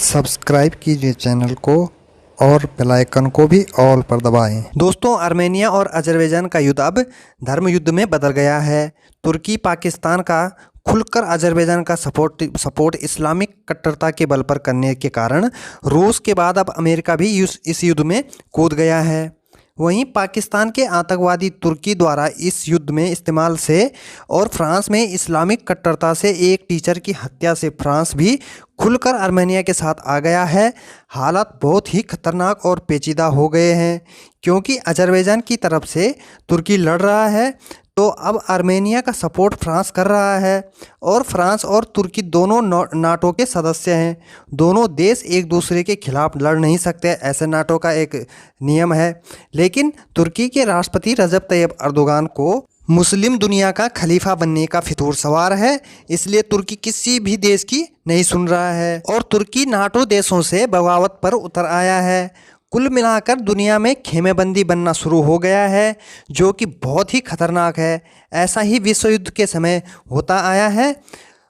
Subscribe कीजिए channel को और बेल आइकन को भी ऑल पर दबाएं। दोस्तों, आर्मेनिया और अजरबैजान का युद्ध अब धर्म युद्ध में बदल गया है। तुर्की पाकिस्तान का खुलकर अजरबैजान का सपोर्ट इस्लामिक कट्टरता के बल पर करने के कारण रूस के बाद अब अमेरिका भी इस युद्ध में कूद गया है। वहीं पाकिस्तान के आतंकवादी तुर्की द्वारा इस युद्ध में इस्तेमाल से और फ्रांस में इस्लामिक कट्टरता से एक टीचर की हत्या से फ्रांस भी खुलकर आर्मेनिया के साथ आ गया है। हालात बहुत ही खतरनाक और पेचीदा हो गए हैं क्योंकि अजरबैजान की तरफ से तुर्की लड़ रहा है, तो अब आर्मेनिया का सपोर्ट फ्रांस कर रहा है और फ्रांस और तुर्की दोनों नाटो के सदस्य हैं। दोनों देश एक दूसरे के खिलाफ लड़ नहीं सकते, ऐसे नाटो का एक नियम है। लेकिन तुर्की के राष्ट्रपति रजब तैयब अर्दोगान को मुस्लिम दुनिया का खलीफा बनने का फितूर सवार है, इसलिए तुर्की किसी भी देश की नहीं सुन रहा है और तुर्की नाटो देशों से बगावत पर उतर आया है। कुल मिलाकर दुनिया में खेमेबंदी बनना शुरू हो गया है, जो कि बहुत ही खतरनाक है। ऐसा ही विश्व युद्ध के समय होता आया है।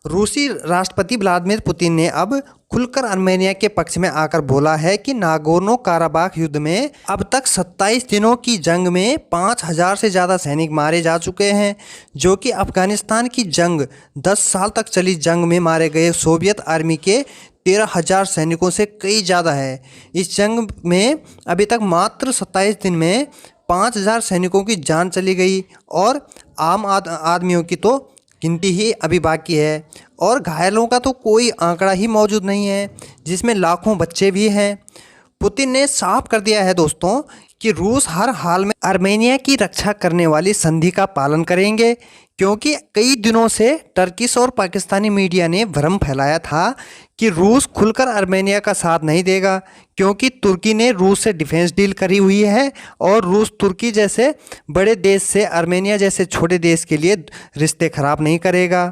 रूसी राष्ट्रपति व्लादिमीर पुतिन ने अब खुलकर आर्मेनिया के पक्ष में आकर बोला है कि नागोर्नो काराबाख युद्ध में अब तक 27 दिनों की जंग में 5000 से ज़्यादा सैनिक मारे जा चुके हैं, जो कि अफगानिस्तान की जंग 10 साल तक चली जंग में मारे गए सोवियत आर्मी के 13,000 सैनिकों से कई ज़्यादा है। इस जंग में अभी तक मात्र 27 दिन में 5,000 सैनिकों की जान चली गई और आम आदमियों की तो गिनती ही अभी बाकी है और घायलों का तो कोई आंकड़ा ही मौजूद नहीं है, जिसमें लाखों बच्चे भी हैं। पुतिन ने साफ कर दिया है दोस्तों कि रूस हर हाल में आर्मेनिया की रक्षा करने वाली संधि का पालन करेंगे, क्योंकि कई दिनों से टर्किश और पाकिस्तानी मीडिया ने भ्रम फैलाया था कि रूस खुलकर आर्मेनिया का साथ नहीं देगा, क्योंकि तुर्की ने रूस से डिफेंस डील करी हुई है और रूस तुर्की जैसे बड़े देश से आर्मेनिया जैसे छोटे देश के लिए रिश्ते खराब नहीं करेगा।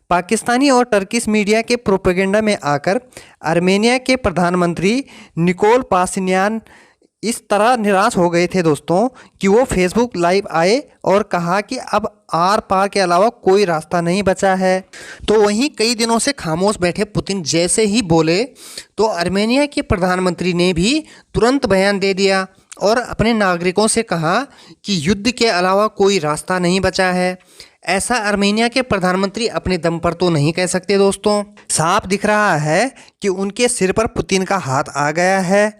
पाकिस्तानी और टर्किश मीडिया के प्रोपेगेंडा में आकर आर्मेनिया के प्रधानमंत्री निकोल पाशिन्यान इस तरह निराश हो गए थे दोस्तों कि वो फेसबुक लाइव आए और कहा कि अब आर पार के अलावा कोई रास्ता नहीं बचा है। तो वहीं कई दिनों से खामोश बैठे पुतिन जैसे ही बोले तो आर्मेनिया के प्रधानमंत्री ने भी तुरंत बयान दे दिया और अपने नागरिकों से कहा कि युद्ध के अलावा कोई रास्ता नहीं बचा है। ऐसा आर्मेनिया के प्रधानमंत्री अपने दम पर तो नहीं कह सकते दोस्तों। साफ दिख रहा है कि उनके सिर पर पुतिन का हाथ आ गया है।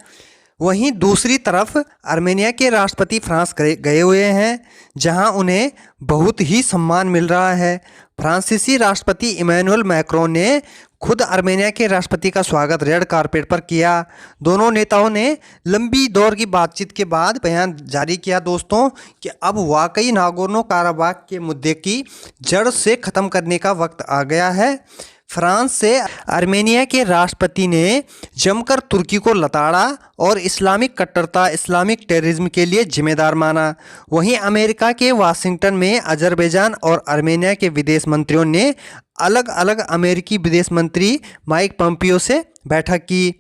वहीं दूसरी तरफ आर्मेनिया के राष्ट्रपति फ्रांस गए हुए हैं, जहां उन्हें बहुत ही सम्मान मिल रहा है। फ्रांसीसी राष्ट्रपति इमैनुअल मैक्रोन ने खुद आर्मेनिया के राष्ट्रपति का स्वागत रेड कारपेट पर किया। दोनों नेताओं ने लंबी दौर की बातचीत के बाद बयान जारी किया दोस्तों कि अब वाकई नागोर्नो काराबाख के मुद्दे की जड़ से ख़त्म करने का वक्त आ गया है। फ्रांस से आर्मेनिया के राष्ट्रपति ने जमकर तुर्की को लताड़ा और इस्लामिक कट्टरता, इस्लामिक टेररिज्म के लिए जिम्मेदार माना। वहीं अमेरिका के वाशिंगटन में अजरबैजान और आर्मेनिया के विदेश मंत्रियों ने अलग अलग अमेरिकी विदेश मंत्री माइक पोम्पियो से बैठक की।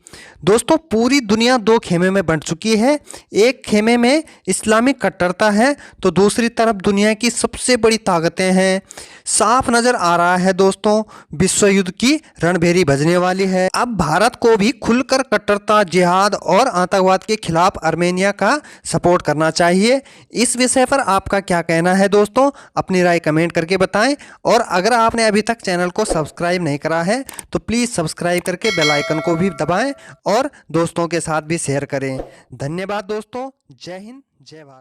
दोस्तों, पूरी दुनिया दो खेमे में बंट चुकी है। एक खेमे में इस्लामिक कट्टरता है तो दूसरी तरफ दुनिया की सबसे बड़ी ताकतें हैं। साफ नज़र आ रहा है दोस्तों, विश्व युद्ध की रणभेरी बजने वाली है। अब भारत को भी खुलकर कट्टरता, जिहाद और आतंकवाद के खिलाफ आर्मेनिया का सपोर्ट करना चाहिए। इस विषय पर आपका क्या कहना है दोस्तों? अपनी राय कमेंट करके बताएं और अगर आपने अभी तक चैनल को सब्सक्राइब नहीं करा है तो प्लीज़ सब्सक्राइब करके बेल आइकन को भी दबाएं और दोस्तों के साथ भी शेयर करें। धन्यवाद दोस्तों। जय हिंद, जय भारत।